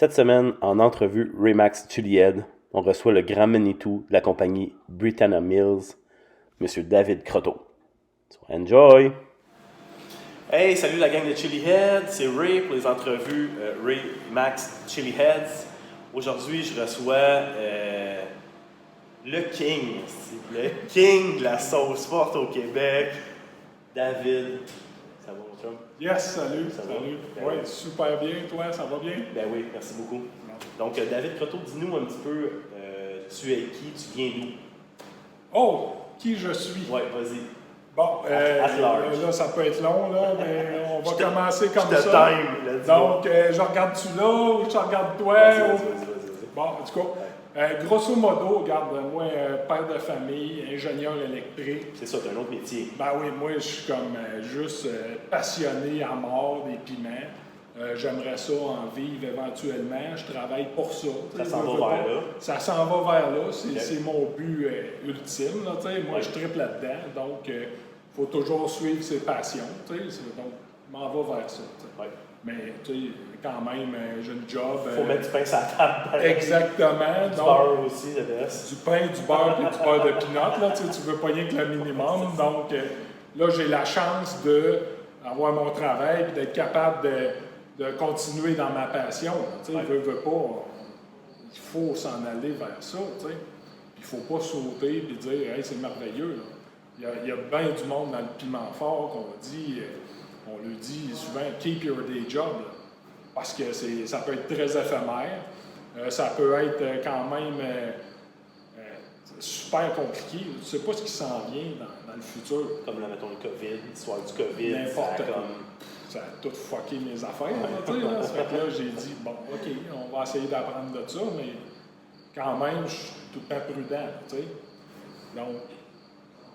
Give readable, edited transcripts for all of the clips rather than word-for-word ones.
Cette semaine, en entrevue Remax Chilihead, on reçoit le grand Manitou de la compagnie Britannia Mills, M. David Croteau. So, enjoy! Hey, salut la gang de Chilihead, c'est Ray pour les entrevues Ray Max Chiliheads. Aujourd'hui, je reçois le King, le King de la sauce forte au Québec, David. Ça va, mon chum? Yes, salut. Ça va? Salut. Ben Oui, oui. super bien. Toi, ça va bien? Ben oui, merci beaucoup. Donc, David Croteau, dis-nous un petit peu, tu es qui, tu viens d'où? Oh, qui je suis? Ouais, vas-y. Bon, At large. là, ça peut être long, là, mais on va commencer comme Je te ça. time, là, dis-moi. Donc, je regarde-tu là ou je regarde toi? Vas-y. Bon, en tout cas, grosso modo, regarde, moi, père de famille, ingénieur électrique. C'est ça, t'as un autre métier. Ben oui, moi, je suis comme juste passionné à mort des piments. J'aimerais ça en vivre éventuellement. Je travaille pour ça. Ça s'en va vers là. Ça s'en va vers là. C'est Okay. c'est mon but ultime. Là, moi, Ouais. je tripe là-dedans. Donc, il faut toujours suivre ses passions. Donc, je m'en vais vers ça. Ouais. Mais, quand même, j'ai une job. Faut mettre du pain sur la table. pareil. Exactement. Du Donc, beurre aussi, ça reste. du pain, du beurre et du beurre de pinot, là, tu veux pas rien que le minimum. Donc, là, j'ai la chance d'avoir mon travail et d'être capable de continuer dans ma passion. Tu sais, veux pas, il faut s'en aller vers ça. Tu sais. Il ne faut pas sauter et dire hey, c'est merveilleux. Là. Il y a bien du monde dans le piment fort qu'on dit, on lui dit souvent keep your day job. Là, parce que ça peut être très éphémère. Ça peut être quand même super compliqué. Tu ne sais pas ce qui s'en vient dans le futur. Comme là, mettons le COVID, l'histoire du COVID. N'importe ça a quoi. comme... Ça a tout fucké mes affaires. Là, tu sais, là. Ça fait que là, j'ai dit, bon, OK, on va essayer d'apprendre de ça, mais quand même, je suis tout le temps prudent. Tu sais. Donc,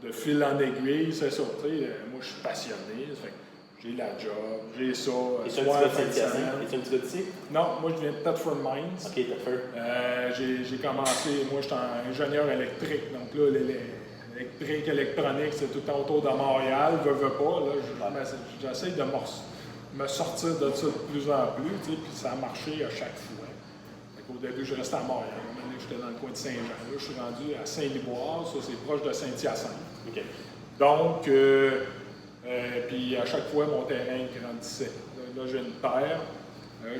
de fil en aiguille, c'est ça. Tu sais, moi, je suis passionné. Ça fait que j'ai la job, j'ai ça. Es-tu un petit gars de Saint-Hyacinthe? Es-tu un petit gars d'ici? Non, moi, je viens de Thetford Mines. Ok, t'as fait. J'ai commencé, moi, je suis ingénieur électrique. Donc là, l'électrique, électronique, c'est tout le temps autour de Montréal. Veux pas. Là, j'essaie de me sortir de ça de plus en plus, tu sais, puis ça a marché à chaque fois. Au début, je restais à Montréal. Maintenant, j'étais dans le coin de Saint-Jean. Là, je suis rendu à Saint-Liboire, ça, c'est proche de Saint-Hyacinthe. Ok. Donc, puis à chaque fois, mon terrain grandissait. Là, j'ai une terre.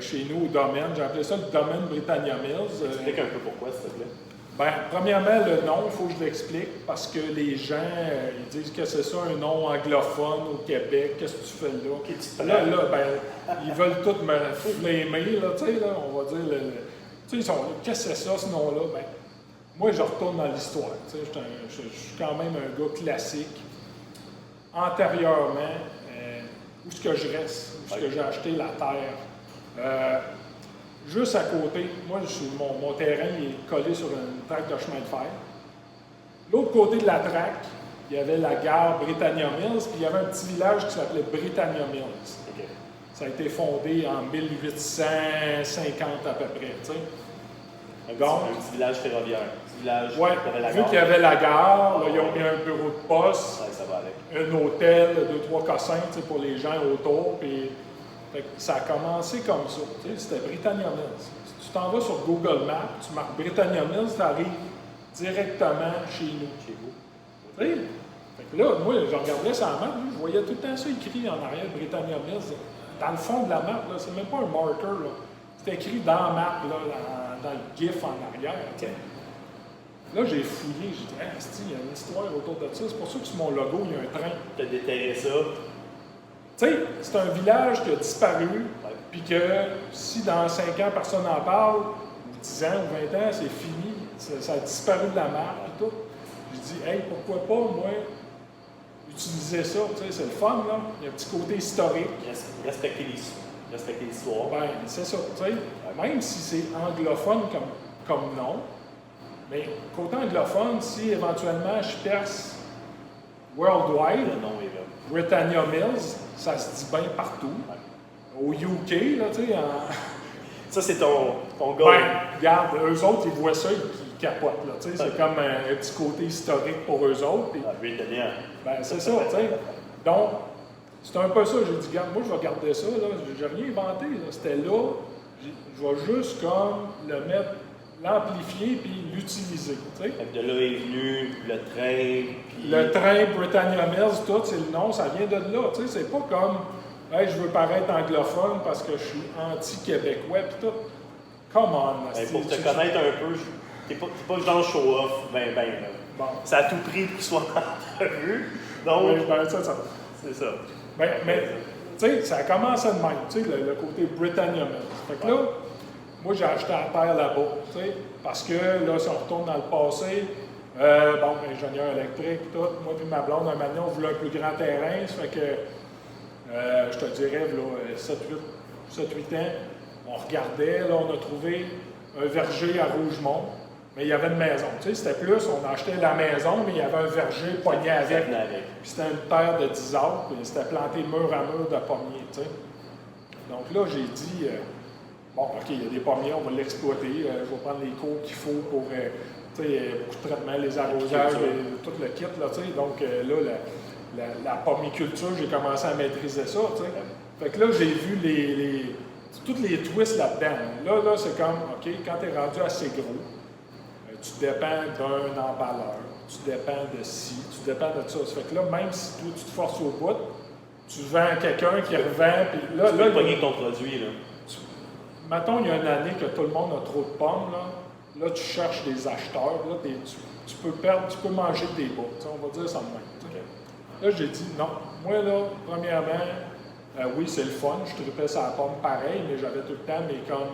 Chez nous, au domaine, j'ai appelé ça le domaine Britannia Mills. Explique un peu pourquoi, s'il te plaît. Bien, premièrement, le nom, il faut que je l'explique parce que les gens, ils disent que c'est ça un nom anglophone au Québec. Qu'est-ce que tu fais là? Ok, tu te Là, ben, ils veulent tous me flamer, là, tu sais, là, on va dire. Tu sais, ils sont là, qu'est-ce que c'est ça, ce nom-là? Ben, moi, je retourne dans l'histoire. Tu sais, je suis quand même un gars classique. Antérieurement, où est-ce que je reste? Où est-ce que j'ai acheté la terre? Juste à côté, moi, mon terrain est collé sur une traque de chemin de fer. L'autre côté de la traque, il y avait la gare Britannia Mills, puis il y avait un petit village qui s'appelait Britannia Mills. Ok. Ça Ça a été fondé en 1850 à peu près, tu sais. Donc, un petit village ferroviaire. Un petit village ouais, qui avait la vu gare. qu'il y avait la gare, là, ils ont mis un bureau de poste, Ouais, ça va avec. un hôtel, 2-3 cossins, tu sais, pour les gens autour, puis fait que ça a commencé comme ça, tu sais, c'était Britannia Mills. Si tu t'en vas sur Google Maps, tu marques Britannia Mills, tu arrives directement chez nous. Chez vous. Tu sais? Fait que là, moi, je regardais sur la map, je voyais tout le temps ça écrit en arrière, Britannia Mills. Dans le fond de la map, là, c'est même pas un marker, là. C'est écrit dans la map, là, dans le GIF en arrière. Ok. Là, j'ai fouillé, j'ai dit, ah, il y a une histoire autour de ça. C'est pour ça que sur mon logo, il y a un train. Tu as déterré ça. Tu sais, c'est un village qui a disparu, Ouais. puis que si dans 5 ans, personne n'en parle, ou 10 ans ou 20 ans, c'est fini, ça a disparu de la map et tout. J'ai dit, hey, pourquoi pas, moi, utiliser ça, tu sais, c'est le fun, là. Il y a un petit côté historique. Respecter l'histoire. Ben, c'est ça, tu sais. Même si c'est anglophone comme nom, mais côté anglophone, si éventuellement je perce worldwide, Le nom est là. Britannia Mills, ça se dit bien partout. Au UK, là, tu sais, Ça, c'est ton goal. ben, regarde, eux autres, ils voient ça, ils capotent, là, tu sais, c'est comme un petit côté historique pour eux autres. Puis, Britannia. ben, c'est ça, tu sais. Donc, c'est un peu ça, j'ai dit, regarde, moi, je vais garder ça, là, j'ai rien inventé, là, c'était là, Je vais juste comme le mettre, l'amplifier puis l'utiliser. Tu sais. De là est venu le train. Puis... Le train Britannia Mills, tout, c'est le nom, ça vient de là. Tu sais, c'est pas comme hey, je veux paraître anglophone parce que je suis anti-québécois puis tout. Come on, pour te connaître un peu, t'es pas le genre show-off, ben. Bon. Ça a tout pris pour qu'il soit en entrevue. Donc, oui, ben, ça. C'est ça. Ben, mais, tu sais, ça a commencé de même, tu sais, le côté Britannia Mills. Fait que là, moi, j'ai acheté la terre là-bas, tu sais, parce que là, si on retourne dans le passé, ingénieur électrique, tout, moi puis ma blonde, un moment donné, on voulait un plus grand terrain, ça fait que, je te dirais, là, 7-8 ans, on regardait, là, on a trouvé un verger à Rougemont, mais il y avait une maison, tu sais, c'était plus, on achetait la maison, mais il y avait un verger pogné avec, puis c'était une terre de 10 acres, puis c'était planté mur à mur de pommiers, tu sais. Donc là, j'ai dit, bon, OK, il y a des pommiers, on va l'exploiter, je vais prendre les cours qu'il faut pour, tu sais, beaucoup de traitements, les arrosages, tout le kit, là, tu sais. Donc là, la pommiculture, j'ai commencé à maîtriser ça, tu sais. Fait que là, j'ai vu tous les twists là-dedans. Là, c'est comme, OK, quand tu es rendu assez gros, tu dépends d'un emballeur, tu dépends de ci, tu dépends de ça. Ça fait que là, même si toi, tu te forces au bout, tu vends à quelqu'un qui revend, puis là... Tu peux pogner ton produit, là. Mettons, il y a une année que tout le monde a trop de pommes, là tu cherches des acheteurs, là, tu peux manger tes bas, on va dire ça de même. Okay. Là, j'ai dit, non, moi, là, premièrement, oui, c'est le fun, je tripais sur la pomme pareil, mais j'avais tout le temps, mais comme,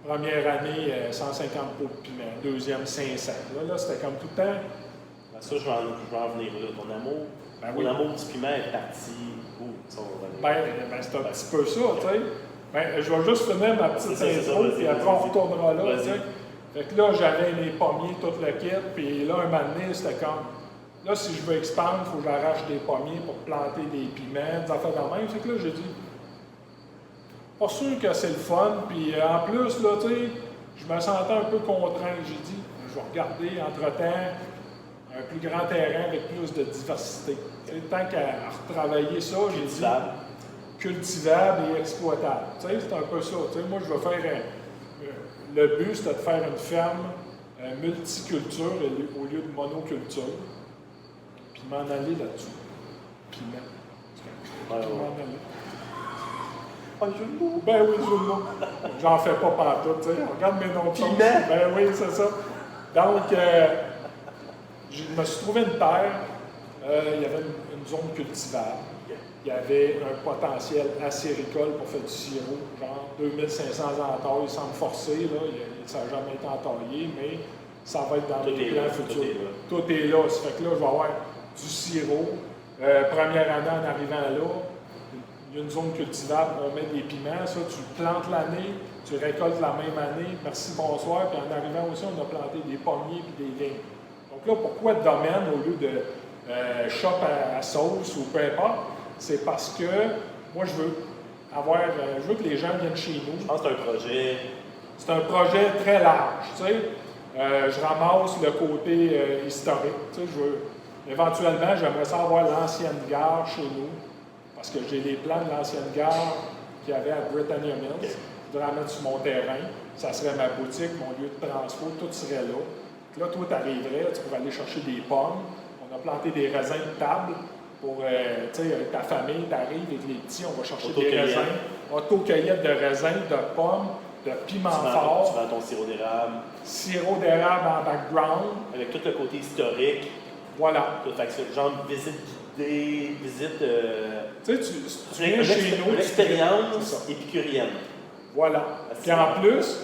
première année, 150 pots de piment, deuxième, 500. Là, c'était comme tout le temps. Ben, ça, je vais en venir là. Ton amour du piment est parti où? Ben, c'est un petit peu ça, tu sais. Ben, je vais juste finir ma petite intro, puis après on retournera là, tu sais. Fait que là, j'avais les pommiers, tout le kit, puis là, un moment donné, c'était comme, là, si je veux expandre, il faut que j'arrache des pommiers pour planter des piments, des affaires de même. Fait que là, j'ai dit, pas sûr que c'est le fun, puis en plus, là, tu sais, je me sentais un peu contraint. J'ai dit, je vais regarder, entre-temps, un plus grand terrain avec plus de diversité. T'sais, tant qu'à retravailler ça, j'ai dit cultivable et exploitable. Tu sais, c'est un peu ça. Tu sais, moi, je veux faire... le but, c'était de faire une ferme multiculture au lieu de monoculture, puis m'en aller là-dessus. Piment. M'en aller. Pas le jeu de mots. Ben oui, jeu de mots. J'en fais pas pantoute, tu sais. Regarde mes noms de choses. Ben oui, c'est ça. Donc, je me suis trouvé une terre. Il y avait une zone cultivable. Il y avait un potentiel acéricole pour faire du sirop, genre 2500 entailles sans me forcer. Là. Ça n'a jamais été entaillé, mais ça va être dans les plans futurs. Tout est là. Ça fait que là, je vais avoir du sirop. Première année en arrivant là, il y a une zone cultivable, on met des piments, ça, tu plantes l'année, tu récoltes la même année, merci, bonsoir, puis en arrivant aussi, on a planté des pommiers et des vignes. Donc là, pourquoi domaine au lieu de shop à sauce ou peu importe? C'est parce que moi, je veux que les gens viennent chez nous. Je pense que c'est un projet. C'est un projet très large, tu sais. Je ramasse le côté historique, tu sais, éventuellement, j'aimerais ça avoir l'ancienne gare chez nous. Parce que j'ai les plans de l'ancienne gare qu'il y avait à Britannia Mills. Okay. Je voudrais la mettre sur mon terrain. Ça serait ma boutique, mon lieu de transport, tout serait là. Puis là, toi, tu arriverais, tu pourrais aller chercher des pommes. On a planté des raisins de table pour, tu sais, avec ta famille, tu arrives avec les petits, on va chercher des raisins. Auto-cueillette de raisins, de pommes, de piment fort. Tu vends ton sirop d'érable. Sirop d'érable en background. Avec tout le côté historique. Voilà. Fait que c'est genre visite guidée, visite... tu sais, tu viens chez nous... Une expérience épicurienne. Voilà. Puis en plus,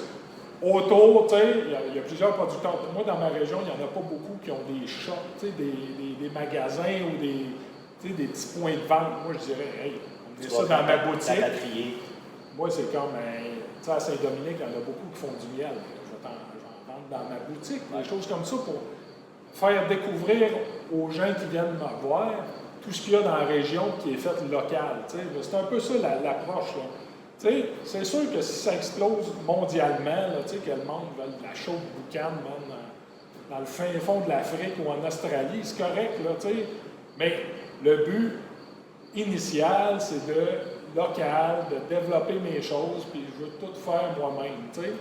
autour, tu sais, il y a plusieurs producteurs. Moi, dans ma région, il n'y en a pas beaucoup qui ont des shops, tu sais, des magasins ou des petits points de vente. Moi, je dirais, hey, on met ça dans ma boutique. Moi, c'est comme, tu sais, à Saint-Dominique, il y en a beaucoup qui font du miel. Je vais en vendre dans ma boutique. Des choses comme ça pour faire découvrir aux gens qui viennent me voir tout ce qu'il y a dans la région qui est fait local. Tu sais. C'est un peu ça l'approche. Tu sais, c'est sûr que si ça explose mondialement, là, tu sais, que le monde veut de la chaude boucane, même dans le fin fond de l'Afrique ou en Australie, c'est correct, là, tu sais. Mais le but initial, c'est de local, de développer mes choses, puis je veux tout faire moi-même, tu sais.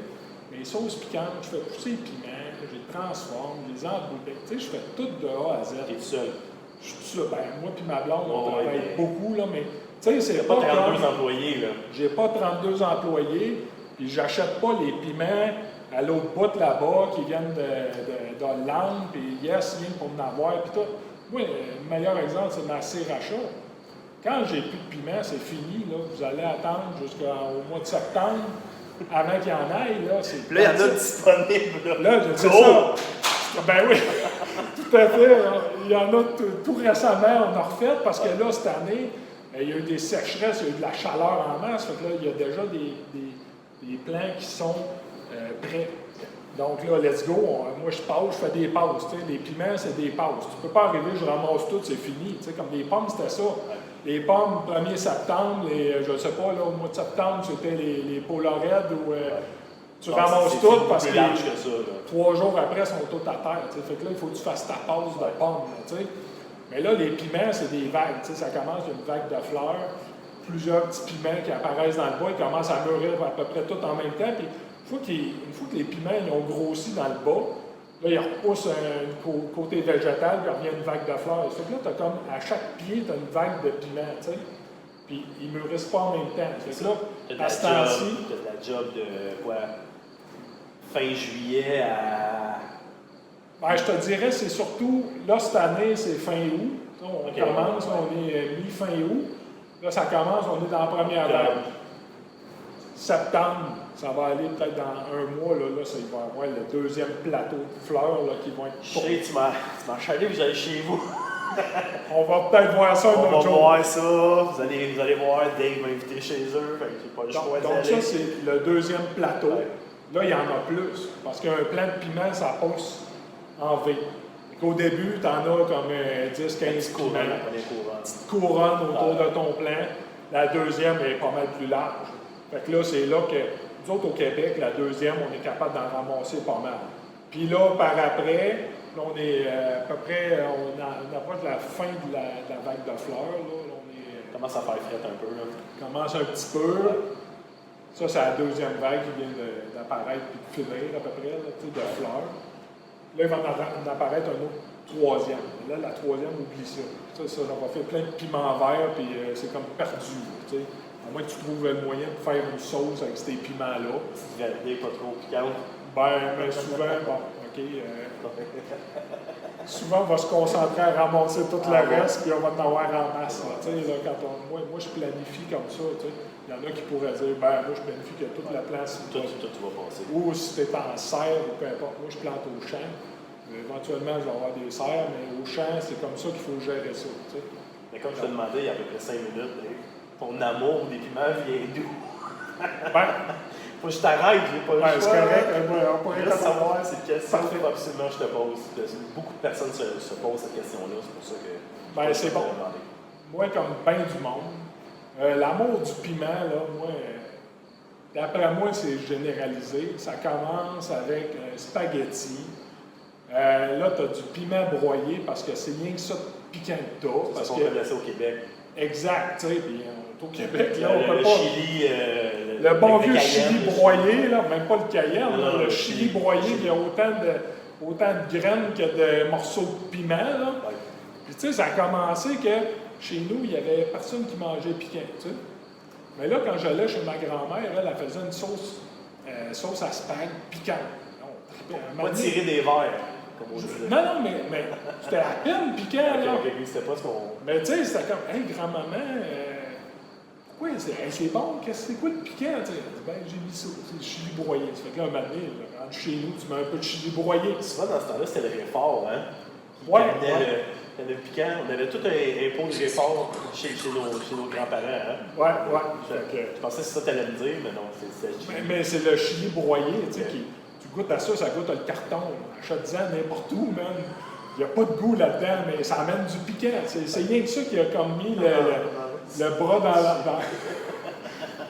Mes sauces piquantes, je fais pousser les piments, je les transforme, je les embouteille, tu sais, je fais tout de A à Z. T'es tout seul. Je suis tout seul. Ben, moi puis ma blonde, on Ouais, travaille mais- beaucoup, là, mais tu sais, c'est T'as pas 32 comme... employés, là. J'ai pas 32 employés, puis j'achète pas les piments à l'autre bout là-bas qui viennent d'Hollande, puis yes, viennent pour en avoir, puis tout. Moi, le meilleur exemple, c'est ma sriracha. Quand j'ai plus de piment, c'est fini, là. Vous allez attendre jusqu'au mois de septembre avant qu'il y en aille, là. Puis là, il y en a disponibles, là. Là, c'est ça. Ben oui, tout à fait. Il y en a tout récemment, on a refait, parce que là, cette année, il y a eu des sécheresses, il y a eu de la chaleur en masse, fait que là, il y a déjà des plants qui sont prêts. Donc là, let's go, moi je passe, je fais des passes, tu sais, les piments, c'est des passes. Tu peux pas arriver, je ramasse tout, c'est fini, tu sais, comme les pommes, c'était ça. Les pommes, 1er septembre, je sais pas, là, au mois de septembre, c'était les Polar Red où tu ramasses tout parce que large que ça, là. 3 jours après, elles sont toutes à terre, tu sais. Fait que là, il faut que tu fasses ta passe de pommes, là, tu sais. Mais là, les piments, c'est des vagues, tu sais, ça commence, il y a une vague de fleurs, plusieurs petits piments qui apparaissent dans le bois, ils commencent à mûrir à peu près tout en même temps, puis une fois que les piments ils ont grossi dans le bas, là, ils repoussent un côté végétal, puis il revient une vague de fleurs. Fait que là, tu as comme, à chaque pied, tu as une vague de piments, tu sais. Puis ils ne mûrissent pas en même temps. Fait que là, à ce temps-ci... Tu as de la job de quoi? Fin juillet à... Ben, je te dirais, c'est surtout, là, cette année, c'est fin août. On commence, on est mi-fin août. Là, ça commence, on est dans la première vague. Septembre, ça va aller peut-être dans un mois, là, il va y avoir le deuxième plateau de fleurs là, qui vont être Je sais, tu m'as chalé, vous allez chez vous. On va peut-être voir ça un On autre va jour. voir ça, vous allez voir, Dave m'a invité chez eux, fait que j'ai pas le choix Donc d'aller. ça, c'est le deuxième plateau. Là, il y en a plus, parce qu'un plant de piment, ça pousse en V. Au début, tu en as comme 10-15 piments. Une petite couronne autour de ton plant. La deuxième est pas mal plus large. Fait que là, c'est là que, nous autres au Québec, la deuxième, on est capable d'en ramasser pas mal. Puis là, par après, là, on est à peu près, on approche de la fin de la vague de fleurs. Là, on est, Commence à faire frette un peu, là. commence un petit peu. Ça, c'est la deuxième vague qui vient d'apparaître puis de finir à peu près, là, tu sais, de fleurs. Là, il va en apparaître un autre troisième. Là, la troisième, oublie ça. Ça va faire plein de piments verts, puis c'est comme perdu. Tu sais. À moins que tu trouves le moyen de faire une sauce avec ces piments-là. Verdé, pas trop piquant. Ben, mais souvent, bon, OK. Souvent, on va se concentrer à ramasser tout le reste, puis on va en avoir en masse. Là, quand moi, je planifie comme ça. Tu sais. Il y en a qui pourraient dire, ben, moi, je planifie que toute la place. Tout, tu vas passer. Ou si tu es en serre, ou peu importe. Moi, je plante au champ. Éventuellement, je vais avoir des serres, mais au champ, c'est comme ça qu'il faut gérer ça. Tu sais. Mais comme je te demandais il y a à peu près 5 minutes, ton amour des piments vient d'où? Ben, Faut que je t'arrête, j'ai pas le choix. c'est correct. On pourrait Juste commencer. savoir, c'est une question Parfait. que absolument je te pose. Beaucoup de personnes se posent cette question-là, c'est pour ça que. Ben, c'est bon. Moi, comme bien du monde, l'amour du piment, là, moi, d'après moi, c'est généralisé. Ça commence avec un spaghetti. Là, tu as du piment broyé parce que c'est rien que ça piquant que t'as. C'est Parce ce qu'on que, connaissait au Québec. exact, tu sais, puis au Québec, là, on le peut pas... chili. Le bon vieux Cayenne, chili broyé, là, même pas le cayenne, Non, le le chili chili. broyé, il y a autant de graines que de morceaux de piment. Là. Ouais. Puis tu sais, ça a commencé que chez nous, il n'y avait personne qui mangeait piquant. Tu sais. Mais là, quand j'allais chez ma grand-mère, elle faisait une sauce à spag piquante. Pas tirer des verres, comme on disait. Non, mais c'était à peine piquant. Là. Ok, c'était pas ce qu'on. Mais tu sais, c'était comme, hey, grand-maman, pourquoi c'est bon? C'est quoi le piquant? Tu sais, elle dit, ben, j'ai mis ça, c'est le chili broyé. Ça fait que là, un matin, là, rentre chez nous, tu mets un peu de chili broyé. Souvent, dans ce temps-là, c'était le réfort, hein? Ouais, Il y avait le piquant. On avait tout un pot de réfort chez nos grands-parents, hein? Ouais. Je pensais que c'est ça que tu allais me dire, mais non, c'est le chili. Mais c'est le chili broyé, tu sais, tu goûtes à ça, ça goûte le carton. Achète-en n'importe où, man. Il n'y a pas de goût là-dedans, mais ça amène du piquant. C'est rien que ça qui a comme mis le bras dans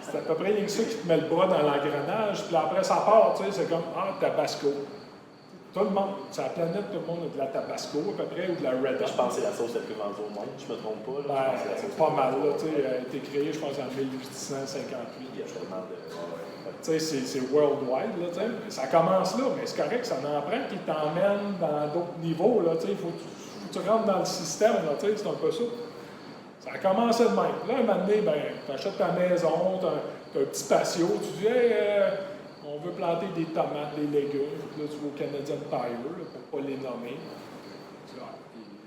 c'est à peu près rien que ça qui te met le bras dans l'engrenage. Puis après, ça part, tu sais, c'est comme, Tabasco. Tout le monde. Sur la planète, tout le monde a de la Tabasco à peu près ou de la Red Hot. Je pense que c'est la sauce la plus vendue au monde, je me trompe pas. Là. Ben, Je pense que c'est la sauce pas la plus mal, vendue là. au Tu sais, monde. elle a été créée, je pense, en 1858. Il y a tellement de. Tu sais, c'est worldwide, là, tu sais. Ça commence là, mais c'est correct, ça en prend qui t'emmène dans d'autres niveaux, là, tu sais. Il faut que tu rentres dans le système, là, tu sais, c'est un peu ça. Ça a commencé de même. Là, un moment donné, ben, tu achètes ta maison, tu as un petit patio, tu dis, hey, on veut planter des tomates, des légumes. Là, tu vas au Canadian Tire, là, pour ne pas les nommer.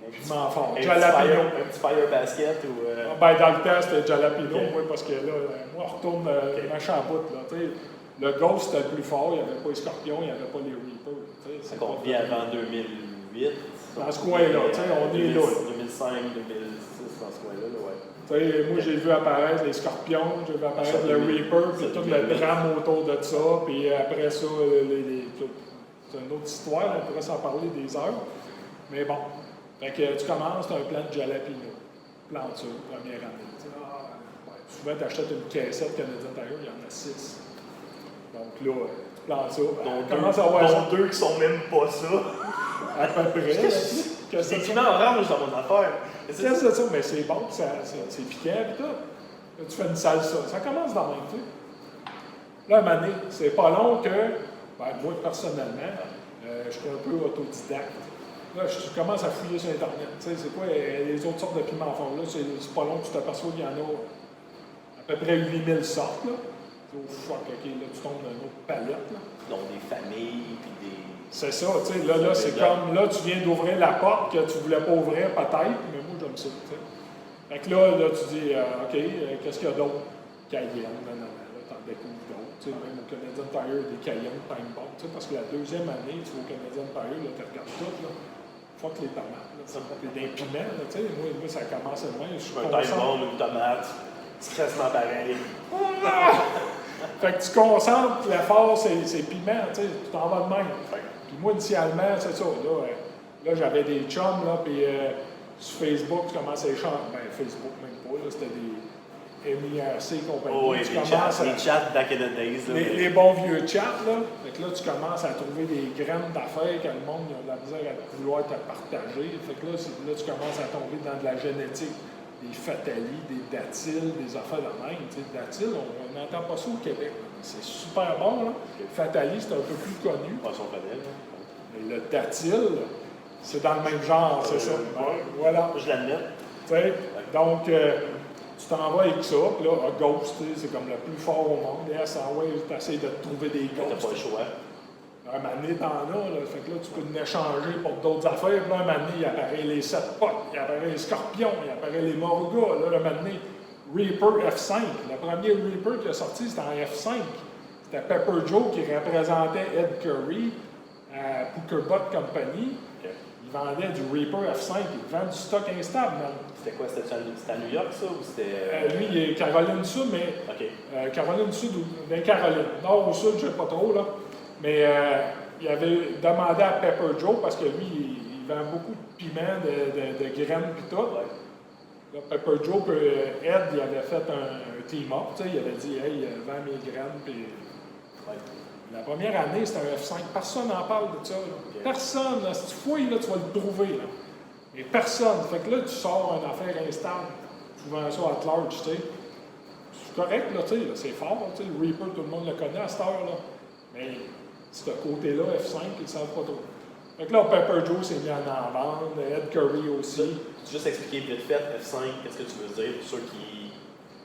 Je m'en fous. Jalapeno. Un petit fire basket ou. Ben, dans le temps, c'était Jalapeno, Okay. oui, parce que là, moi, on retourne machin à bout, là, tu sais. Le Ghost, c'était le plus fort, il n'y avait pas les Scorpions, il n'y avait pas les Reapers. Ça qu'on vit avant 2008. Dans ce coin-là, tu sais, on est là. 2005, 2006, dans ce coin-là, ouais. Tu sais, moi, j'ai vu apparaître les Scorpions, j'ai vu apparaître le Reaper, puis tout le drame autour de ça, puis après ça, c'est une autre histoire, on pourrait s'en parler des heures. Mais bon, fait que tu commences, tu as un plan de jalapeno, planture, première année. Tu sais, souvent, tu achètes une caissette Canadian Tire, il y en a 6. Donc là, tu plantes ça. Commence à avoir ça. Deux qui sont même pas ça. À peu près. C'est piment orange dans mon affaire. Qu'est-ce que c'est ça? Mais c'est bon, c'est piquant et tout. Là, tu fais une salsa. Ça commence dans le même, tu sais. Là, à un moment donné, c'est pas long que, ben, moi, personnellement, je suis un peu autodidacte. Là, je commence à fouiller sur Internet. Tu sais, c'est quoi les autres sortes de piments font? Là, c'est pas long que tu t'aperçois qu'il y en a à peu près 8000 sortes, là. Oh fuck, ok, là, tu tombes dans une autre palette, là. Donc, des familles, puis des... C'est ça, tu sais, là, c'est comme, là, tu viens d'ouvrir la porte que tu voulais pas ouvrir, peut-être, mais moi, j'aime ça, tu sais. Fait que là, tu dis, OK, qu'est-ce qu'il y a d'autre? Cayenne, là, t'en découvres d'autres, tu sais, même au Canadian Tire, des Cayenne, time bomb, tu sais, parce que la deuxième année, tu vas au Canadian Tire, là, tu regardes tout, là, fuck les tomates, là, puis des piments, là, tu sais, moi, ça commence à loin, je suis un time bomb, une tomate, c'est quasiment pareil. Fait que tu concentres l'effort, c'est piment, tu sais, tu t'en vas de même. Puis moi, initialement, c'est ça, là j'avais des chums, là, puis sur Facebook, tu commences à échanger, ben Facebook même pas, là, c'était des MIRC compagnie. Oh, oui, tu les chats back in the days. Là, les bons vieux chats, là. Fait que là, tu commences à trouver des graines d'affaires que le monde a de la misère à vouloir te partager. Fait que là, tu commences à tomber dans de la génétique. Des fatalies, des dactyles, des affaires de même. Tu sais, dactyles, on n'entend pas ça au Québec. C'est super bon, là. Fatali, c'est un peu plus connu. Pas son connaît, là. Mais le dactyle, c'est dans le même genre, c'est ça. Voilà. Je l'admets. Tu sais, donc, tu t'en vas avec ça, puis là, un ghost, c'est comme le plus fort au monde. Et à ça, ouais, tu essaies de trouver des T'as ghosts. pas le choix. Un moment donné, t'en as, là. Fait que là, tu peux en échanger pour d'autres affaires. Puis là, un moment donné, il apparaît les 7 potes, il apparaît les scorpions, il apparaît les morugas. Là, un moment donné, Reaper F5. Le premier Reaper qui est sorti, c'était en F5. C'était Pepper Joe qui représentait Ed Curry à Pookerbot Company. Okay. Il vendait du Reaper F5. Il vend du stock instable, man. C'était quoi? C'était à New York, ça? Ou c'était... Lui, il est Caroline Sud, mais... OK. Caroline Sud ou... Ben, Caroline. Nord ou Sud, je ne sais pas trop, là. Mais il avait demandé à Pepper Joe, parce que lui, il vend beaucoup de piments, de graines et tout. Ouais. Là, Pepper Joe, Ed, il avait fait un team-up, tu sais, il avait dit, hey, vends mes graines, puis... Ouais. La première année, c'était un F5. Personne n'en parle de ça, là. Okay. Personne, là. Si tu fouilles, là, tu vas le trouver, là. Mais personne. Fait que là, tu sors une affaire instable. Tu vends ça à large, tu sais. C'est correct, là, tu sais, c'est fort, tu sais. Le Reaper, tout le monde le connaît à cette heure, là. Mais... ce côté-là, F5, ils ne savent pas trop. Fait que là, Pepper Joe s'est mis en vendre, Ed Curry aussi. Tu juste expliquer vite fait, F5, qu'est-ce que tu veux dire pour ceux qui...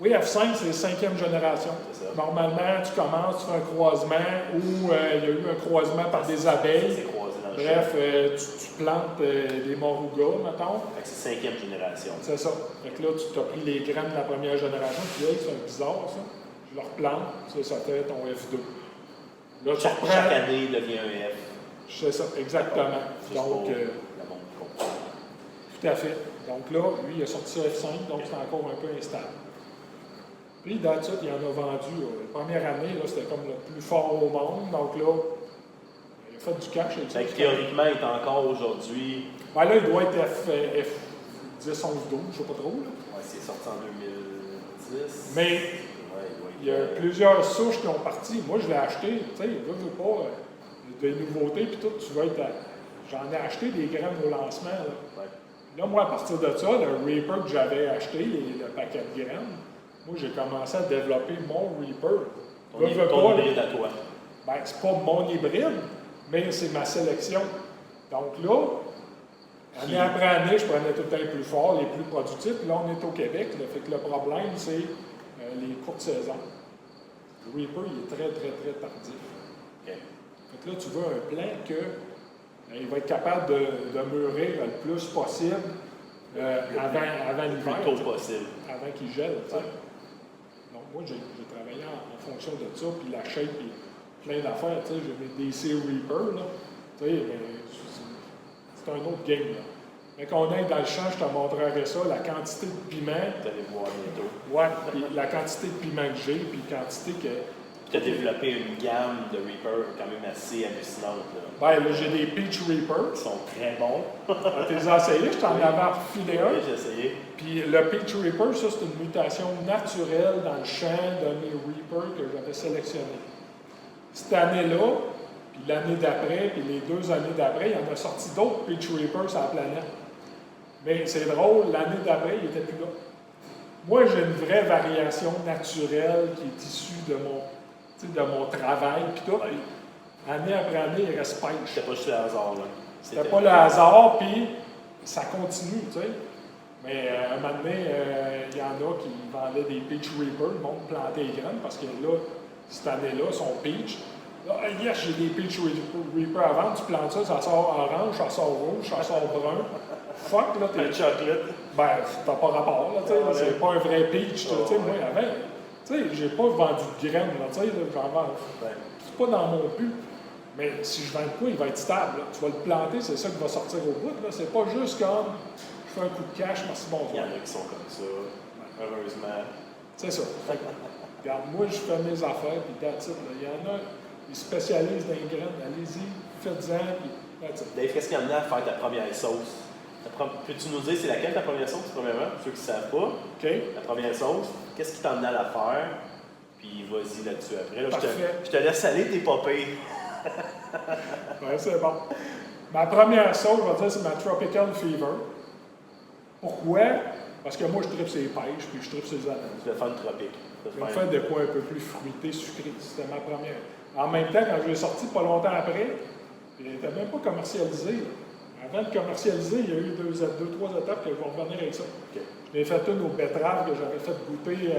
Oui, F5, c'est la 5e génération. C'est ça. Normalement, tu commences, tu fais un croisement ou il y a eu un croisement par des abeilles. C'est croisé dans le Bref, tu plantes des morugas, mettons. Fait que c'est 5e génération. C'est ça. Fait que là, tu as pris les graines de la première génération, puis là, c'est bizarre, ça. Je le replante, ça fait ton F2. Là, tu reprends... Chaque année, il devient un F. C'est ça, exactement. Donc, tout à fait. Donc là, lui, il a sorti ça F5, donc c'est encore un peu instable. Puis, dans ça, il en a vendu. La première année, là, c'était comme le plus fort au monde. Donc là, il a fait du cash. Fait que théoriquement, il est encore aujourd'hui... Ben là, il doit être F10, 11, 12, je ne sais pas trop. Là. Ouais, c'est sorti en 2010. Mais ouais, il y a plusieurs souches qui ont parti. Moi, je l'ai acheté. Tu sais, il veut pas. des nouveautés, puis tout, tu vas être. J'en ai acheté des graines au lancement. Là, moi, à partir de ça, le Reaper que j'avais acheté, le paquet de graines, moi, j'ai commencé à développer mon Reaper. Ton hybride à toi. Ben, c'est pas mon hybride, mais c'est ma sélection. Donc là, année après année, je prenais tout le temps les plus forts, les plus productifs. Puis là, on est au Québec. Là, fait que le problème, c'est les courtes saisons. Le Reaper, il est très, très, très tardif. Okay. Fait que là, tu veux un plant il va être capable de mûrir le plus possible avant l'hiver. Le plus tôt possible. Avant qu'il gèle. Ouais. Donc, moi, j'ai travaillé en fonction de ça, puis la shape, puis plein d'affaires. J'ai mes DC Reaper, là. C'est un autre game, là. Mais qu'on aille dans le champ, je te montrerai ça, la quantité de piment. Tu allez voir bientôt. Oui, puis la quantité de piment que j'ai, puis la quantité que. Tu as développé une gamme de Reaper quand même assez hallucinante. Là, j'ai des Peach Reaper. Ils sont très bons. Tu les as essayés, je t'en avais refilé un. Oui, j'ai essayé. Puis le Peach Reaper, ça, c'est une mutation naturelle dans le champ de mes Reapers que j'avais sélectionnés. Cette année-là, puis l'année d'après, puis les 2 années d'après, il y en a sorti d'autres Peach Reapers sur la planète. Mais c'est drôle, l'année d'après, il n'était plus là. Moi, j'ai une vraie variation naturelle qui est issue de mon travail, puis tout. Année après année, il reste pêche. C'était pas juste le hasard, là. C'était pas le hasard, puis ça continue, tu sais. Mais à un moment donné, il y en a qui vendaient des Peach Reaper, le monde plantait les graines, parce que là, cette année-là, son Peach. Là, yes, j'ai des Peach Reaper à vendre, tu plantes ça, ça sort orange, ça sort rouge, ça sort brun. Fuck, là, t'es. Un chocolat. Ben, t'as pas rapport, là, tu sais. C'est pas un vrai Peach, tu sais. Moi, avant, tu sais, j'ai pas vendu de graines, là, tu sais, j'en vends. C'est pas dans mon but. Mais si je vends de quoi, il va être stable. Là. Tu vas le planter, c'est ça qui va sortir au bout. Là. C'est pas juste comme je fais un coup de cash, merci, bonsoir. Il y en a qui sont comme ça, heureusement. C'est ça. Regarde, moi, je fais mes affaires, puis that's it. Il y en a, ils spécialisent dans les graines. Allez-y, faites-en, puis that's it. Dave, qu'est-ce qu'il y en a à faire ta première sauce? Peux-tu nous dire c'est laquelle ta première sauce, premièrement, pour ceux qui ne savent pas? OK. La première sauce, qu'est-ce qui t'en a à la faire? Puis vas-y là-dessus après. Là, je te laisse aller tes popées. Oui, c'est bon. Ma première sauce, je vais dire, c'est ma Tropical Fever. Pourquoi? Parce que moi, je tripe ses pêches, puis je tripe ses ananas. Tu veux faire une tropique. Je vais faire de quoi un peu plus fruité, sucré. C'était ma première. En même temps, quand je l'ai sorti pas longtemps après, il n'était même pas commercialisé. Avant de commercialiser, il y a eu 2-3 étapes que je vais revenir avec ça. Okay. Je l'ai fait une aux betteraves que j'avais fait goûter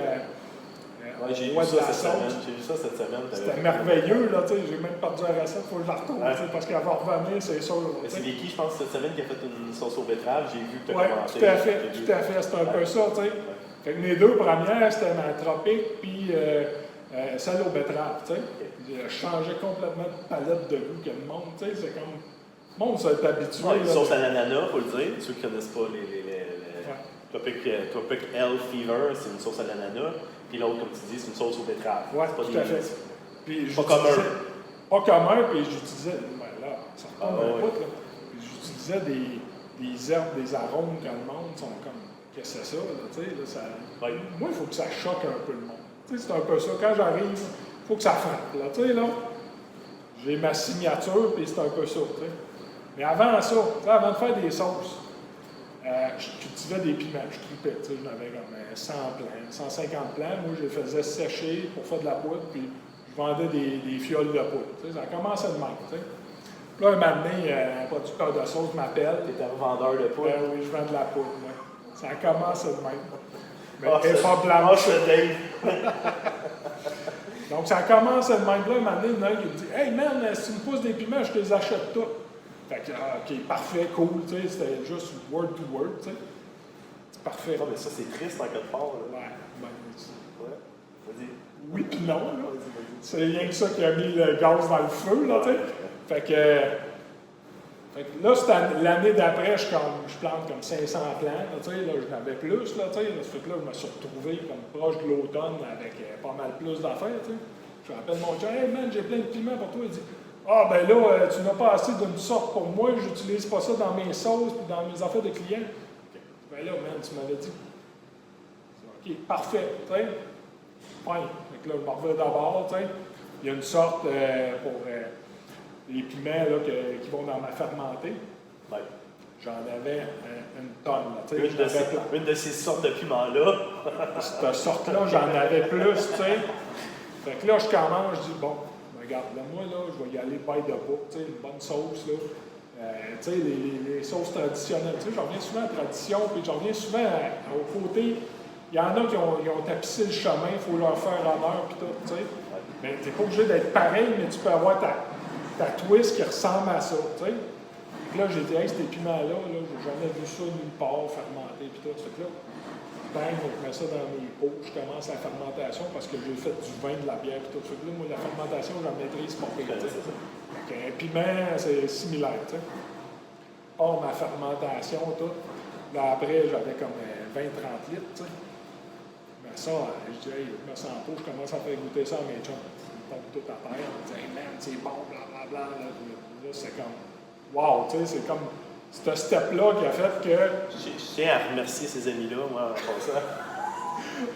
j'ai vu ça cette semaine. J'ai vu ça cette semaine. C'était merveilleux, là, tu sais. J'ai même perdu la recette, il faut que je la retourne, parce qu'elle va revenir, c'est sûr. C'est Vicky, je pense, cette semaine qui a fait une sauce aux betteraves. J'ai vu que tu as commencé. Tout à fait. C'est un peu ça, tu sais. Fait que mes 2 premières, c'était ma tropique, puis celle aux betteraves, tu sais. J'ai changé complètement de palette de goût que le monde, tu sais. C'est comme. Le monde s'est habitué. Une sauce à l'ananas, il faut le dire. Ceux qui ne connaissent pas les Tropic L Fever, c'est une sauce à l'ananas. Puis l'autre, comme tu dis, c'est une sauce aux betteraves. Oui, tout à fait. Puis pas commun. Pas commun, puis j'utilisais. Ben là, ça retombe un bout, là. Puis j'utilisais des herbes, des arômes quand le monde sont comme. Qu'est-ce que c'est ça, là, tu sais, là, ça. Oui. Moi, il faut que ça choque un peu le monde. Tu sais, c'est un peu ça. Quand j'arrive, il faut que ça frappe, là, tu sais, là. J'ai ma signature, puis c'est un peu ça, tu sais. Mais avant ça, avant de faire des sauces, je cultivais des piments, je tripais, tu sais, j'en avais comme 100 plants, 150 plants. Moi, je les faisais sécher pour faire de la poudre, puis je vendais des fioles de poudre. Tu sais, ça commençait de même, tu sais. Puis là, un moment donné, un producteur de sauce m'appelle. Tu étais un vendeur de poudre? Ben oui, je vends de la poudre, ouais. Ça commence de même. Mais elle est pas blanche. Donc, ça commence de même. Là, un moment donné, il me dit « Hey man, si tu me pousses des piments, je te les achète tous. » Fait que, OK, parfait, cool, tu sais, c'était juste word to word, tu sais. C'est parfait. Non, mais ça, c'est triste en quelque part. Ouais, ouais. Vas-y. Oui, puis non, là. C'est rien que ça qui a mis le gaz dans le feu, là, tu sais. Fait que là, c'était l'année d'après, je plante comme 500 plants, là, tu sais, là, je n'avais plus, là, tu sais. Ça fait que là, je me suis retrouvé comme proche de l'automne avec pas mal plus d'affaires, tu sais. Je rappelle mon chien, « Hey man, j'ai plein de piments pour toi. » Il dit, « Ah, ben là, tu n'as pas assez d'une sorte pour moi, j'utilise pas ça dans mes sauces et dans mes affaires de clients. » Ben là, man, tu m'avais dit. OK, parfait, tu sais. Fine. Fait que là, je m'en reviens d'abord, tu sais. Il y a une sorte les piments là, qui vont dans ma fermentée. Ouais. J'en avais une tonne. Là, une de ces sortes de piments-là. Cette sorte-là, j'en avais plus, tu sais. Fait que là, je commence, je dis, bon, regarde, là, moi, là, je vais y aller by the book, tu sais, une bonne sauce, là. Tu sais, les sauces traditionnelles. Tu sais, j'en reviens souvent à la tradition, puis j'en reviens souvent au côté. Il y en a qui ont tapissé le chemin, il faut leur faire honneur, puis tout, tu sais. Mais tu n'es pas obligé d'être pareil, mais tu peux avoir ta twist qui ressemble à ça, tu sais. Puis là, j'ai dit, hey, ces piments-là, là, j'ai jamais vu ça nulle part, fermenté, puis tout. Fait que là, bang, je mets ça dans mes pots, je commence la fermentation parce que j'ai fait du vin, de la bière, puis tout. Fait que là, moi, la fermentation, j'en maîtrise pas pire, tu sais. Un piment, c'est similaire, tu sais. Or, ma fermentation, tout. Là, après, j'avais comme 20-30 litres, tu sais. Mais ça, je dis, hey, je me sens pas, je commence à faire goûter ça à mes chums. Ils tombent tout à terre, on me dit, hey, man, c'est bon, blablabla. Là, c'est comme, wow, tu sais, c'est comme, ce step-là qui a fait que. Je tiens à remercier ces amis-là, moi, en passant.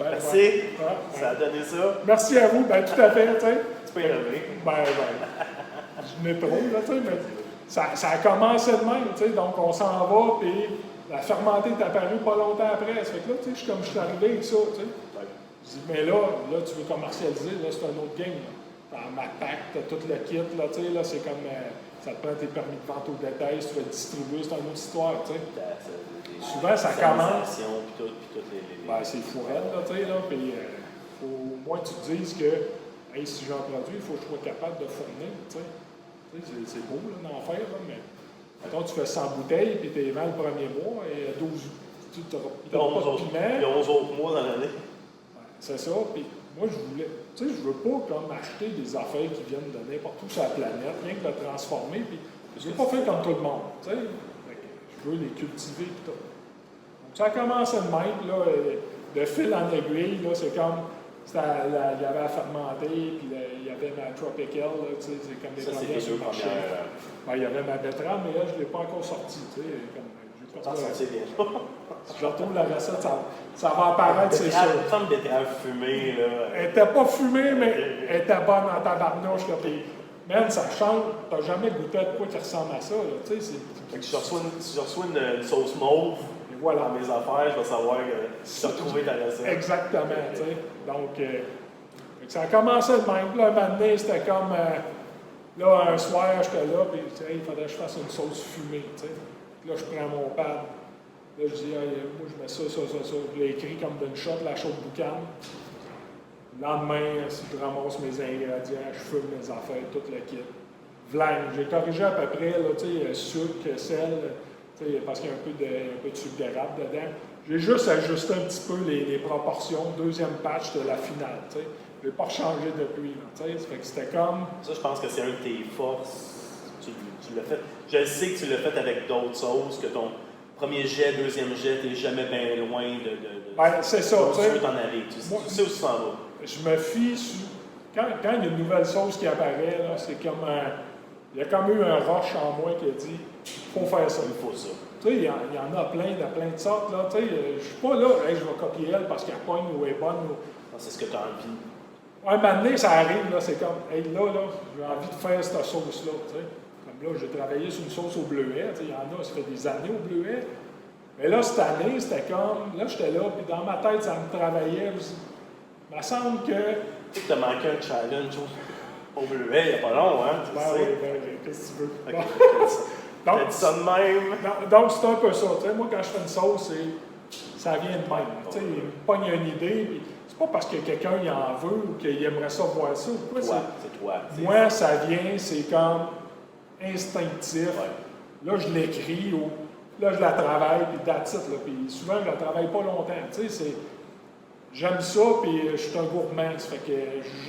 Merci, ça a donné ça. Merci à vous, bien, tout à fait, tu sais. Tu peux y revenir. Ben, je n'ai trop, là, tu sais, mais ça a commencé de même, tu sais, donc on s'en va, puis la fermentée est apparue pas longtemps après. Ça fait que là, tu sais, je suis arrivé avec ça, tu sais. Je dis, mais là, tu veux commercialiser, là, c'est un autre game, là. T'as ma pack, t'as tout le kit, là, tu sais, là, c'est comme, ça te prend tes permis de vente au détail, si tu veux distribuer, c'est une autre histoire, tu sais. Souvent, ça commence. Ben, c'est fourette, là, tu sais, là, puis faut au moins que tu te dises que, hey, si j'en produis, il faut que je sois capable de fournir, tu sais. C'est beau là, d'en faire, là, mais mettons, tu fais 100 bouteilles, puis tu les vends le premier mois, et 12, tu n'auras pas de piment. Il y a 11 autres mois dans l'année. Ouais, c'est ça, puis moi, je voulais, tu sais, je veux pas comme acheter des affaires qui viennent de n'importe où sur la planète, rien que de transformer, puis je veux pas faire comme tout le monde, tu sais. Je veux les cultiver, puis tout. Donc, ça a commencé de même, là, de fil en aiguille, là, c'est comme. Il y avait la fermentée, puis il y avait ma Tropical, là, tu sais, c'est comme des premières sur le marché. Il y avait ma betterave, mais là, je ne l'ai pas encore sortie, tu sais. Si je retrouve la recette, ça va apparaître, c'est sûr. Une betterave fumée, là. Elle n'était pas fumée, mais elle était bonne en tabarnouche, là. Puis, même, ça change. Tu n'as jamais goûté à quoi qui ressemble à ça, là, tu sais. Si je reçois une sauce mauve, voilà, dans mes affaires, je vais savoir que tu as retrouvé ta recette. Exactement, tu sais. Donc, ça a commencé de même. Là, un moment donné, c'était comme, là, un soir, j'étais là, puis il fallait que je fasse une sauce fumée, tu sais. Là, je prends mon pad. Là, je dis, hey, moi, je mets ça. Je l'ai écrit comme d'une shot, la chaude boucane. Le lendemain, si je ramasse mes ingrédients, je fume mes affaires, tout le kit. Vlang, j'ai corrigé à peu près, là, tu sais, sucre, sel, parce qu'il y a un peu de sucre d'érable dedans. J'ai juste ajusté un petit peu les proportions, deuxième patch de la finale. Je n'ai pas changé depuis. Ça fait que c'était comme. Ça, je pense que c'est un de tes forces. Tu l'as fait. Je sais que tu l'as fait avec d'autres sauces, que ton premier jet, deuxième jet, tu n'es jamais bien loin de ben, c'est ça. Tu veux t'en aller. Tu sais où tu s'en vas. Je me fie sur. Quand il y a une nouvelle sauce qui apparaît, là, c'est comme il y a comme eu un rush en moi qui a dit il faut faire ça. Il faut ça. Tu sais, il y en a plein de sortes. Là. Tu sais, je ne suis pas là, hey, je vais copier elle parce qu'elle pogne ou elle est bonne. Ou... C'est ce que tu as envie. Un moment donné, ça arrive, là, c'est comme, hey, là, j'ai envie de faire cette sauce-là. Tu sais. Comme là, j'ai travaillé sur une sauce au bleuet. Tu sais, il y en a, ça fait des années au bleuet. Mais là, cette année, c'était comme, là, j'étais là, puis dans ma tête, ça me travaillait. Il me semble que. Tu sais que tu as manqué un challenge au bleuet il n'y a pas long, hein? Ben oui, qu'est-ce que tu veux? Okay. Donc, tu dit ça de même. Donc, c'est un peu ça. Tu sais, moi, quand je fais une sauce, ça vient de même. Tu sais, il me pogne une idée, puis c'est pas parce que quelqu'un il en veut ou qu'il aimerait ça voir ça. Pourquoi c'est toi. Moi, ça vient, c'est comme instinctif. Ouais. Là, je l'écris, ou là, je la travaille, puis that's it, là. Puis souvent, je la travaille pas longtemps. Tu sais, j'aime ça, puis je suis un gourmand. Ça fait que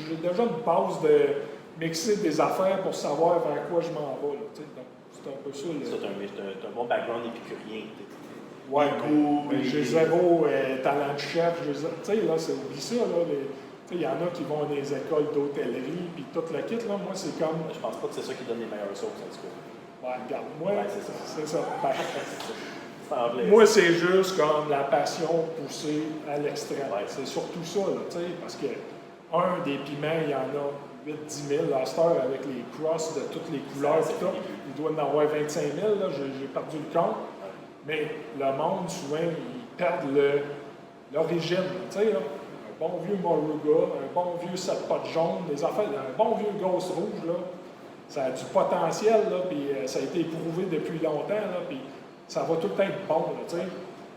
j'ai déjà une base de mixer des affaires pour savoir vers quoi je m'en vais. Là, tu sais. Donc, c'est un peu ça. C'est un bon background épicurien. Ouais, j'ai zéro talent de chef. Tu sais, là, c'est oublie ça. Il y en a qui vont dans des écoles d'hôtellerie, puis tout le kit. Là, moi, c'est comme. Je pense pas que c'est ça qui donne les meilleures sauces, en tout cas. Ouais, regarde, moi, c'est ça. Moi, c'est juste comme la passion poussée à l'extrême. Ouais. C'est surtout ça, là, tu sais, parce que, des piments, il y en a 8-10 000 à cette heure avec les crosses de toutes les couleurs. Il doit en avoir 25 000, là, j'ai perdu le compte. Mais le monde, souvent, ils perdent l'origine. Tu sais, un bon vieux Moruga, un bon vieux 7 potes jaunes, des affaires, un bon vieux Ghost rouge, là, ça a du potentiel, là, puis ça a été éprouvé depuis longtemps, là, puis ça va tout le temps être bon. Là, tu sais.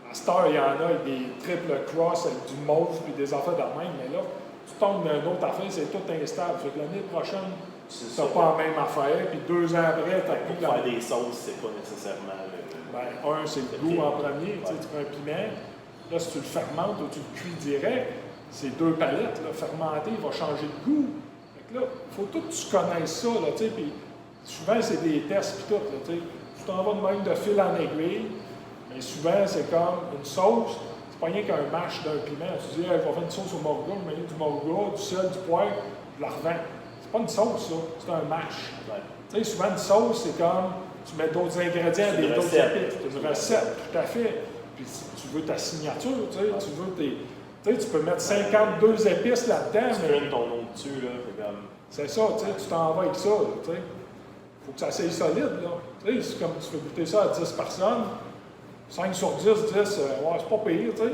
À cette heure, il y en a avec des triple cross, avec du mauve, puis des affaires de même, mais là, tu tombes dans une autre affaire, c'est tout instable. Fait que l'année prochaine, tu n'as pas la même affaire, puis 2 ans après, tu as pour faire des sauces, c'est pas nécessairement c'est le goût en premier. Tu prends un piment, là, si tu le fermentes ou tu le cuis direct, c'est 2 palettes. Là, fermenté, il va changer de goût. Fait que là, il faut tout que tu connaisses ça, là, tu sais, puis souvent, c'est des tests, puis tout, là, tu sais. Tu t'en vas de même de fil en aiguille, mais souvent, c'est comme une sauce. C'est pas rien qu'un mash d'un piment. Tu dis, hey, on va faire une sauce au Moruga, je mets du Moruga, du sel, du poivre, je la revends. C'est pas une sauce, ça, c'est un mash. Ouais. Tu sais, souvent, une sauce, c'est comme, tu mets d'autres ingrédients, d'autres épices. C'est une recette, tout à fait. Puis tu veux ta signature, tu sais, tu veux tes... Tu sais, tu peux mettre 52 épices là-dedans, tu mais... ton nom dessus, là, c'est comme... C'est ça, tu sais, tu t'en vas avec ça, tu sais. Faut que ça soit solide, là. Tu sais, c'est comme tu fais goûter ça à 10 personnes, 5 sur 10, 10, ouais, c'est pas pire, tu sais.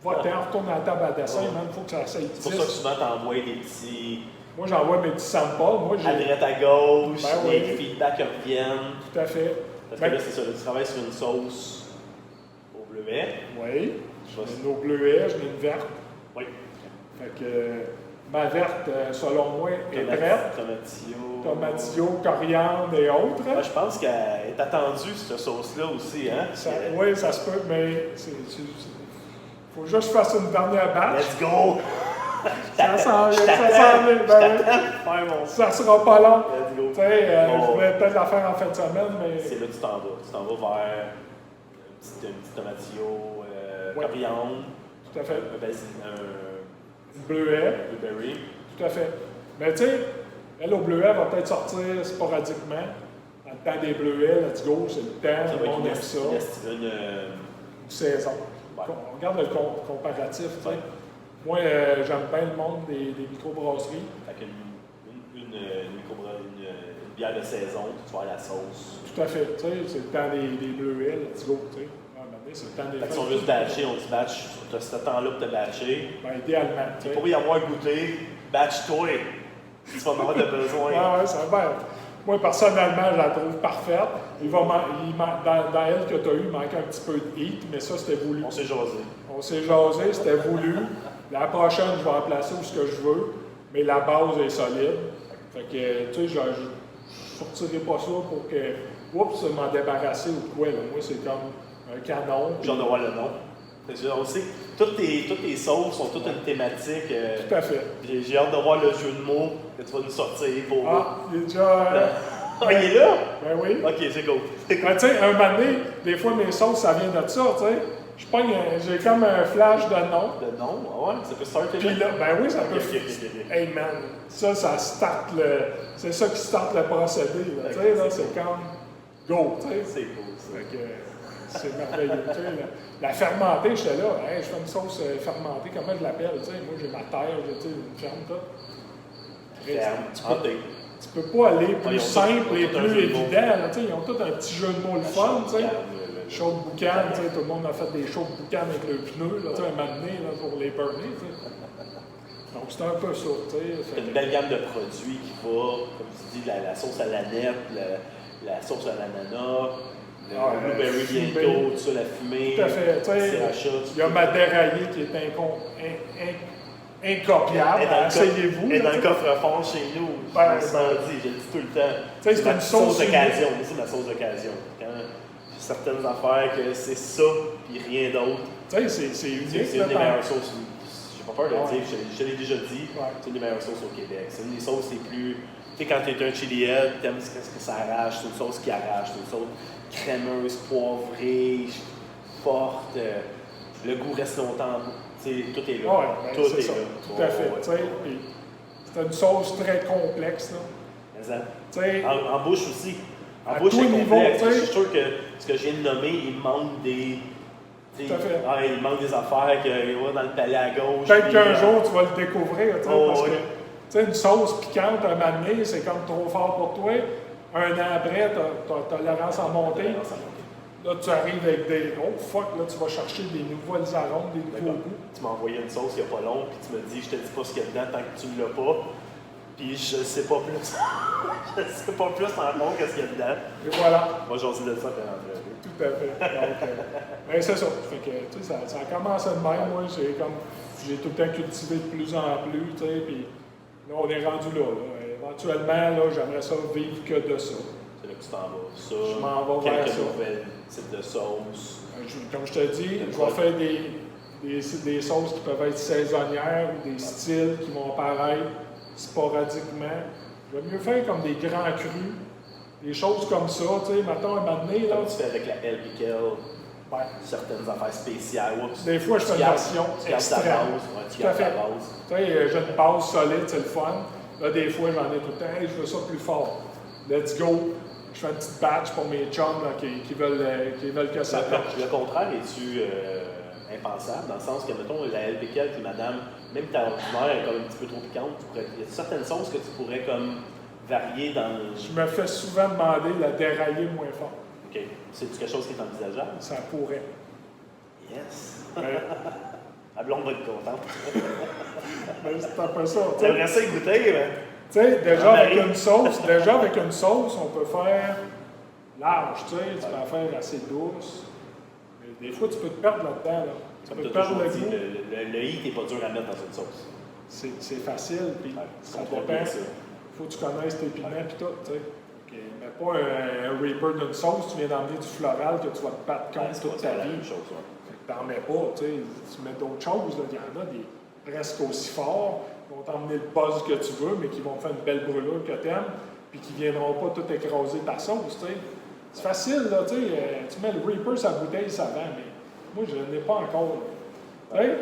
Va-t'en, retourne à la table à dessin, il faut que ça soit 10. C'est pour ça que souvent, t'envoies des petits... Moi, j'envoie mes petits samples. Moi, à droite, à gauche, les feedbacks reviennent. Tout à fait. Parce que là, c'est ça, tu travailles sur une sauce au bleuet. Oui. J'ai une au bleuet, j'en ai une verte. Oui. Fait que ma verte, selon moi, est prête. Tomatillo, coriandre et autres. Moi, je pense qu'elle est attendue, cette sauce-là aussi. Hein? Oui, ça se peut, mais il faut juste que je fasse une dernière batch. Let's go! Ça s'en vient, ça sera pas long. Tu sais, je voulais peut-être la faire en fin de semaine, mais... C'est là que tu t'en vas. Tu t'en vas vers un petit tomatillo, coriandre. Tout à fait. Un bleuet. Blueberry. Tout à fait. Mais tu sais, elle au bleuet va peut-être sortir sporadiquement. Dans le temps des bleuets, let's go, c'est le temps, le monde aime ça. Une saison. Ouais. On regarde le comparatif, tu sais. Moi, j'aime bien le monde des microbrasseries. Fait une bière de saison, tu vas à la sauce. Tout à fait. Tu sais, c'est le temps des bleuets, let's go, tu sais. C'est le temps des fêtes. Ils sont juste batchés, on dit batch, tu as ce temps-là pour te batcher. Ben, idéalement. Pour y avoir goûté, batch-toi. Si tu vas en avoir besoin. Oui, ça va bien. Moi, personnellement, je la trouve parfaite. Dans elle que tu as eu, il manque un petit peu de heat, mais ça, c'était voulu. On s'est jasé. On s'est jasé, c'était voulu. La prochaine, je vais la placer où ce que je veux, mais la base est solide. Fait que, tu sais, je ne sortirai pas ça pour que, oups, m'en débarrasser ou quoi. Là. Moi, c'est comme un canon. J'ai hâte de voir le nom. On sait que toutes tes sauces sont toutes une thématique. Tout à fait. J'ai hâte de voir le jeu de mots que tu vas nous sortir pour. Ah, il est déjà. Ah, il est là? Ben oui. Ok, c'est cool. Ben, tu sais, un moment donné, des fois, mes sauces, ça vient de ça, tu sais. J'ai comme un flash de nom. De nom? Ah ouais? Ça peut starter puis là? Ben oui, ça peut. Okay. Hey man, ça starte c'est ça qui starte le procédé, là. Tu sais, là, c'est comme go, tu sais. C'est cool, ça. Fait que c'est merveilleux, tu sais. La fermentée, j'étais là, hey, je fais une sauce fermentée, comment je l'appelle, tu sais. Moi, j'ai ma terre, j'ai une ferme, tout. Tu peux pas aller plus simple et plus évident, là, tu sais. Ils ont tous un petit jeu de mots le fun, tu sais. Show de boucan, tu sais, tout le monde a fait des shows de boucan avec le pneu, là, tu sais, un moment donné, là, pour les burner, tu sais. Donc, c'est un peu ça, tu sais. C'est une belle gamme de produits qui va, comme tu dis, la sauce à la nette, la sauce à l'ananas, le blueberry bientôt, tout ça, la fumée. Tout à fait, tu sais. Il y a ma déraillée qui est incopiable. Essayez-vous. Et dans le coffre-fort chez nous, ben, je le dis tout le temps. C'est une sauce d'occasion. C'est ma sauce d'occasion. Certaines affaires que c'est ça, puis rien d'autre. Tu sais, c'est unique. C'est une des meilleures sauces. J'ai pas peur de le dire, je l'ai déjà dit. C'est une des meilleures sauces au Québec. C'est une des sauces les plus. Tu sais, quand tu es un chilihead, tu aimes ce que ça arrache. C'est une sauce qui arrache. C'est une sauce crémeuse, poivrée, forte. Le goût reste longtemps. Tu sais, tout est là. Tout est là. Tout à fait. C'est une sauce très complexe. En bouche aussi. En bouche, c'est complexe. Je suis sûr que ce que je viens de nommer, il manque des Tout à fait. Ah, il manque des affaires qu'il va dans le palais à gauche. Peut-être qu'un jour, tu vas le découvrir, parce oui. que, tu sais, une sauce piquante, un moment donné, c'est comme trop fort pour toi. Un an après, tu as tolérance à monter. Là, tu arrives avec des. Oh fuck, là, tu vas chercher des nouvelles arômes, des nouveaux goûts. Tu m'as envoyé une sauce il n'y a pas long, puis tu me dis, je te dis pas ce qu'il y a dedans tant que tu ne l'as pas. Puis je sais pas plus. Je sais pas plus encore qu'est-ce qu'il y a dedans. Et voilà. Moi, j'en dis de ça pendant l'entrevue. Tout à fait. Donc, ben, c'est ça. Fait que, tu sais, ça a commencé de même. Moi, j'ai tout le temps cultivé de plus en plus, tu sais, puis là, on est rendu là. Éventuellement, là, j'aimerais ça vivre que de ça. C'est là que tu t'en vas. Ça, Je m'en vais vers quelques ça. nouvelles types de sauces. Comme je te dis, je vais faire des sauces qui peuvent être saisonnières ou des styles qui vont apparaître sporadiquement. Je vais mieux faire comme des grands crus, des choses comme ça, tu sais, mettons un moment donné, là. Comme tu fais avec la El Piquel, Ben, certaines affaires spéciales. Oups. des fois, je fais une version tu gardes ta extrême. base. Ouais, tu Tout à gardes ta fait. base. Tu sais, j'ai une base solide, c'est le fun. Là, des fois, j'en ai tout le temps, hey, je veux ça plus fort. Let's go. Je fais une petite batch pour mes chums là, qui veulent que ça pète. Le contraire, es-tu impensable, dans le sens que, mettons, la El Piquel, puis madame, même ta ordinaire est comme un petit peu trop piquante, il y a certaines sauces que tu pourrais comme varier dans le... Je me fais souvent demander de la dérailler moins fort. OK. C'est-tu quelque chose qui est envisageable? Ça pourrait. Yes! Mais, La blonde va être contente. mais c'est un peu ça. tu sais. T'aimerais ça y goûter, mais... Tu sais, déjà Ah, avec Marie. une sauce, on peut faire large, tu sais, tu peux la faire assez douce. Mais des fois, tu peux te perdre là-dedans, là. Tu Comme peux tu te as perdre toujours le dit, goût. le hit n'est pas dur à mettre dans une sauce. C'est facile, puis Ouais, ça tu contrôles dépend. bien ça. Faut que tu connaisses tes piments puis tout, tu sais. Mais pas un Reaper d'une sauce, tu viens d'emmener du floral que tu vas te battre contre C'est toute pas ta la vie. même chose, ouais. T'en mets pas, tu sais. Tu mets d'autres choses, là. Il y en a des presque aussi forts, qui vont t'emmener le buzz que tu veux, mais qui vont te faire une belle brûlure que t'aimes, puis qui viendront pas tout écraser ta sauce, tu sais. C'est facile, là, tu sais. Tu mets le Reaper sur la bouteille, ça vend, mais moi, je ne l'ai pas encore. Tu sais,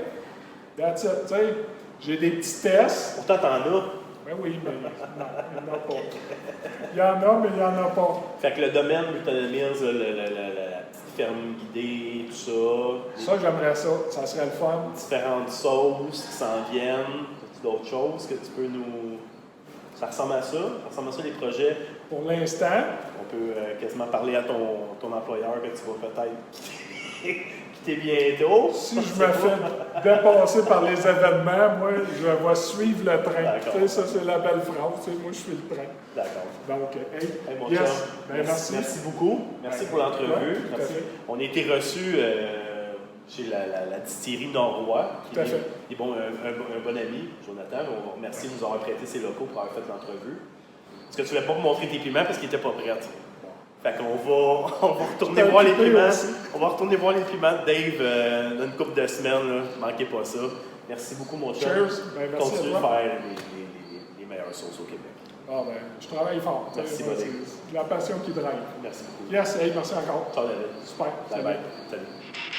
that's it, tu sais. J'ai des petits tests. Pourtant, t'en as. Ben oui, mais non, il n'y en a pas. Il y en a, mais il n'y en a pas. Fait que le domaine Britannia Mills, la petite ferme guidée, tout ça. Ça, j'aimerais ça. Ça serait le fun. Différentes sauces qui s'en viennent. As-tu d'autres choses que tu peux nous... Ça ressemble à ça? Ça ressemble à ça, les projets? Pour l'instant, On peut quasiment parler à ton employeur que tu vas peut-être quitter bientôt. si je me fais dépasser par les événements, moi, je vais suivre le train. D'accord. Tu sais, ça, c'est la belle phrase. Tu sais, moi, je suis le train. D'accord. Donc, hey, Hey, mon yes. chum, Ben, merci. merci beaucoup. Merci Ben, pour l'entrevue. ouais, tout à Merci. fait. On a été reçus chez la distillerie Norois, qui Tout à est fait. un bon ami, Jonathan. On remercie de nous avoir prêté ses locaux pour avoir fait l'entrevue. Est-ce que tu ne voulais pas me montrer tes piments parce qu'ils n'étaient pas prêts? Fait qu'on va retourner voir les occupé piments. aussi. On va retourner voir les piments de Dave dans une couple de semaines. Là. Manquez pas ça. Merci beaucoup, mon chum. Cheers. Ben, merci Continue à de toi. faire les meilleures sauces au Québec. Ah, ben, je travaille fort. Tu sais, Merci, moi, buddy. c'est la passion qui drive. Merci beaucoup. Yes, hey, merci encore. Ciao, David. Super. Bye Salut. bye. Salut.